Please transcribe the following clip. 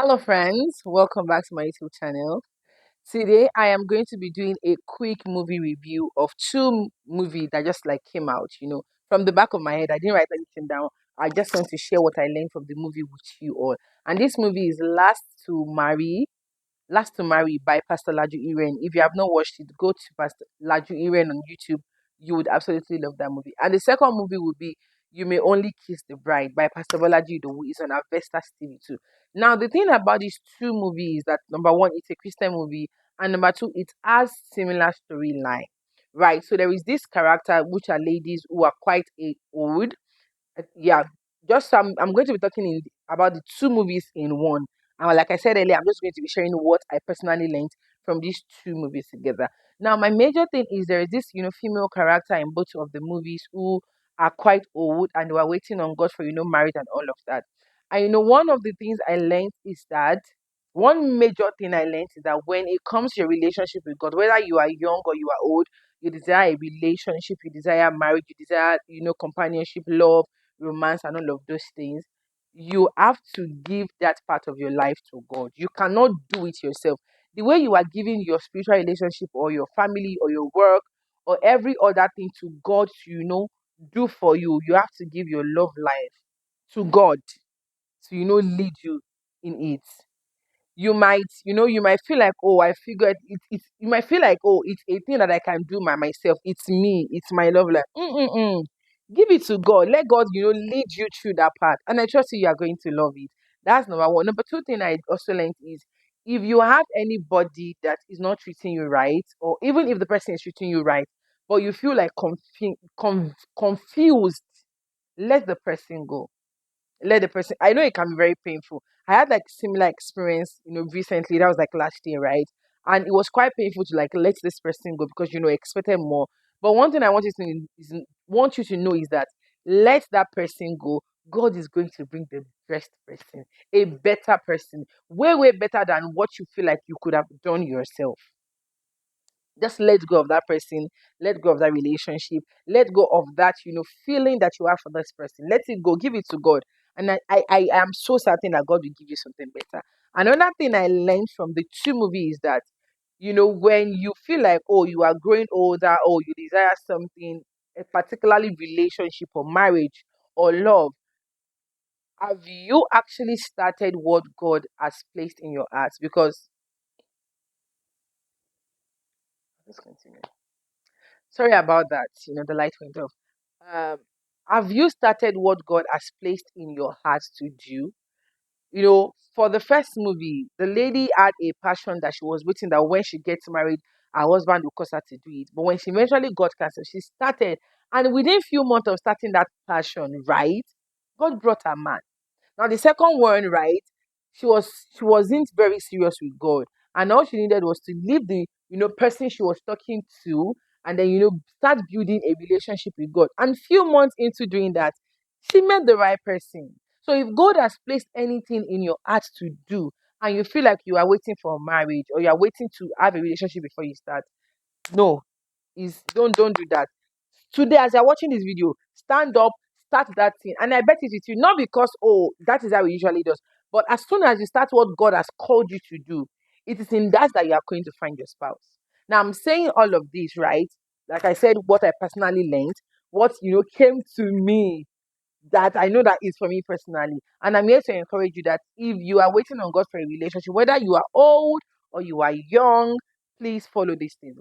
Hello, friends. Welcome back to my YouTube channel. Today, I am going to be doing a quick movie review of two movies that just came out. From the back of my head, I didn't write anything down. I just want to share what I learned from the movie with you all. And this movie is Last to Marry by Pastor Laju Iren. If you have not watched it, go to Pastor Laju Iren on YouTube. You would absolutely love that movie. And the second movie will be You May Only Kiss the Bride by Pastor Bolaji Idowu. It's on Avestas TV too. Now, the thing about these two movies is that number one, it's a Christian movie, and number two, it has similar storyline. Right. So there is this character which are ladies who are quite old. Yeah, just I'm going to be talking about the two movies in one. And like I said earlier, I'm just going to be sharing what I personally learned from these two movies together. Now, my major thing is there is this, female character in both of the movies who are quite old and they were waiting on God for, marriage and all of that. And one of the things I learned is that one major thing I learned is that when it comes to your relationship with God, whether you are young or you are old, you desire a relationship, you desire marriage, you desire, companionship, love, romance, and all of those things, you have to give that part of your life to God. You cannot do it yourself. The way you are giving your spiritual relationship or your family or your work or every other thing to God to, do for you, you have to give your love life to God to, lead you in it. You might feel like, oh, I figured you might feel like, oh, it's a thing that I can do by myself. It's me, it's my love life. Give it to God. Let God, lead you through that path. And I trust you are going to love it. That's number one. Number two thing I also learned is if you have anybody that is not treating you right, or even if the person is treating you right, but you feel like confused, let the person go. Let the person, I know it can be very painful. I had similar experience, recently. That was last year, right? And it was quite painful to let this person go because expected more. But one thing I want you to know is that let that person go. God is going to bring the best person, a better person, way, way better than what you feel like you could have done yourself. Just let go of that person, let go of that relationship, let go of that, feeling that you have for this person. Let it go, give it to God. And I am so certain that God will give you something better. Another thing I learned from the two movies is that, when you feel like, oh, you are growing older, or you desire something, particularly relationship or marriage or love, have you actually started what God has placed in your heart? Because, let's continue. Sorry about that. The light went off. Um, have you started what God has placed in your heart to do? For the first movie, the lady had a passion that she was waiting that when she gets married, her husband will cause her to do it. But when she eventually got cancer, she started, and within few months of starting that passion, right, God brought her man. Now the second one, right? She wasn't very serious with God, and all she needed was to leave the person she was talking to, and then start building a relationship with God. And few months into doing that, she met the right person. So if God has placed anything in your heart to do, and you feel like you are waiting for marriage or you are waiting to have a relationship before you start, no, is don't do that. Today, as you're watching this video, stand up, start that thing. And I bet it with you, not because, oh, that is how it usually does, but as soon as you start what God has called you to do, it is in that you are going to find your spouse. Now, I'm saying all of this, right? Like I said, what I personally learned, what, came to me that I know that is for me personally. And I'm here to encourage you that if you are waiting on God for a relationship, whether you are old or you are young, please follow this thing.